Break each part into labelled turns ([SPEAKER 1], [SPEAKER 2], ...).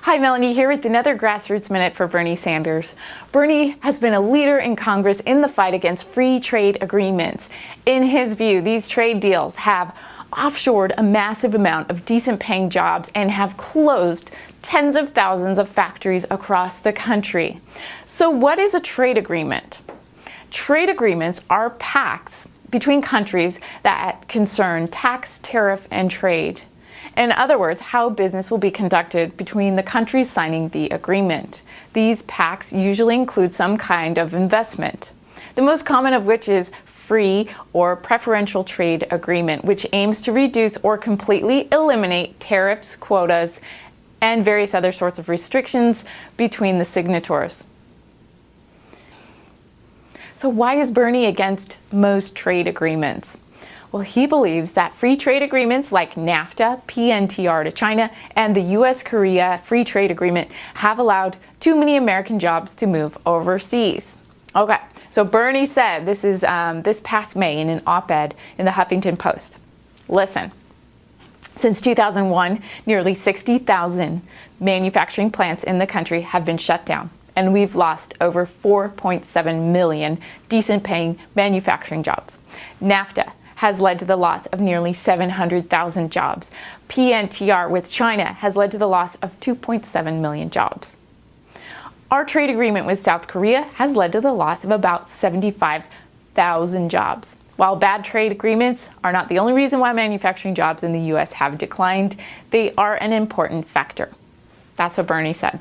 [SPEAKER 1] Hi, Melanie here with another Grassroots Minute for Bernie Sanders. Bernie has been a leader in Congress in the fight against free trade agreements. In his view, these trade deals have offshored a massive amount of decent paying jobs and have closed tens of thousands of factories across the country. So what is a trade agreement? Trade agreements are pacts between countries that concern tax, tariff, and trade. In other words, how business will be conducted between the countries signing the agreement. These pacts usually include some kind of investment, the most common of which is free or preferential trade agreement, which aims to reduce or completely eliminate tariffs, quotas, and various other sorts of restrictions between the signatories. So why is Bernie against most trade agreements? Well, he believes that free trade agreements like NAFTA, PNTR to China, and the US-Korea Free Trade Agreement have allowed too many American jobs to move overseas. Okay, so Bernie said this is this past May in an op-ed in the Huffington Post. Listen, since 2001, nearly 60,000 manufacturing plants in the country have been shut down, and we've lost over 4.7 million decent-paying manufacturing jobs. NAFTA has led to the loss of nearly 700,000 jobs. PNTR with China has led to the loss of 2.7 million jobs. Our trade agreement with South Korea has led to the loss of about 75,000 jobs. While bad trade agreements are not the only reason why manufacturing jobs in the U.S. have declined, they are an important factor. That's what Bernie said.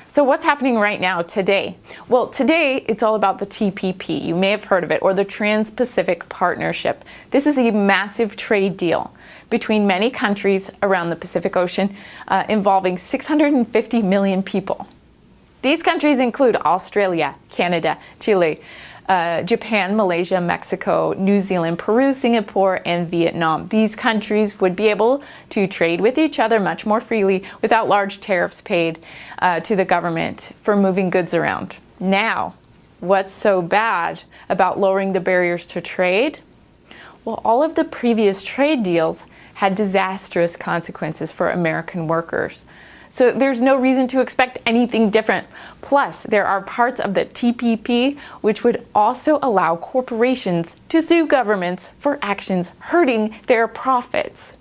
[SPEAKER 1] So what's happening right now today? Well, today it's all about the TPP. You may have heard of it, or the Trans-Pacific Partnership. This is a massive trade deal between many countries around the Pacific Ocean involving 650 million people. These countries include Australia, Canada, Chile, Japan, Malaysia, Mexico, New Zealand, Peru, Singapore, and Vietnam. These countries would be able to trade with each other much more freely without large tariffs paid to the government for moving goods around. Now, what's so bad about lowering the barriers to trade? Well, all of the previous trade deals had disastrous consequences for American workers. So there's no reason to expect anything different. Plus, there are parts of the TPP which would also allow corporations to sue governments for actions hurting their profits.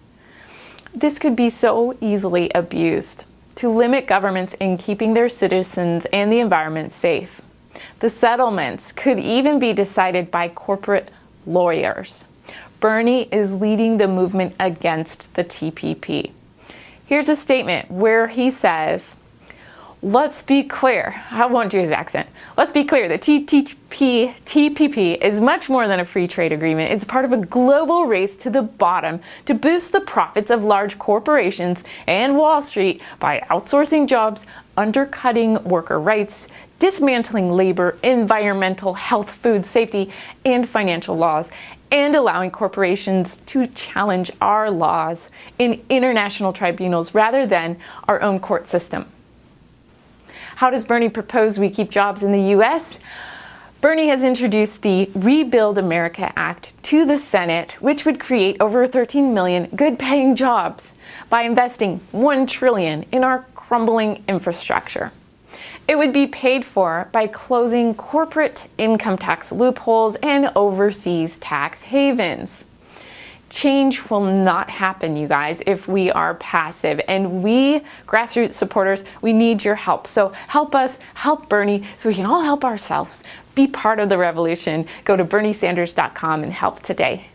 [SPEAKER 1] This could be so easily abused to limit governments in keeping their citizens and the environment safe. The settlements could even be decided by corporate lawyers. Bernie is leading the movement against the TPP. Here's a statement where he says, let's be clear, I won't do his accent. Let's be clear, the TPP is much more than a free trade agreement. It's part of a global race to the bottom to boost the profits of large corporations and Wall Street by outsourcing jobs, undercutting worker rights, dismantling labor, environmental, health, food safety, and financial laws, and allowing corporations to challenge our laws in international tribunals rather than our own court system. How does Bernie propose we keep jobs in the U.S.? Bernie has introduced the Rebuild America Act to the Senate, which would create over 13 million good-paying jobs by investing $1 trillion in our crumbling infrastructure. It would be paid for by closing corporate income tax loopholes and overseas tax havens. Change will not happen, you guys, if we are passive. And we, grassroots supporters, we need your help. So help us, help Bernie, so we can all help ourselves. Be part of the revolution. Go to berniesanders.com and help today.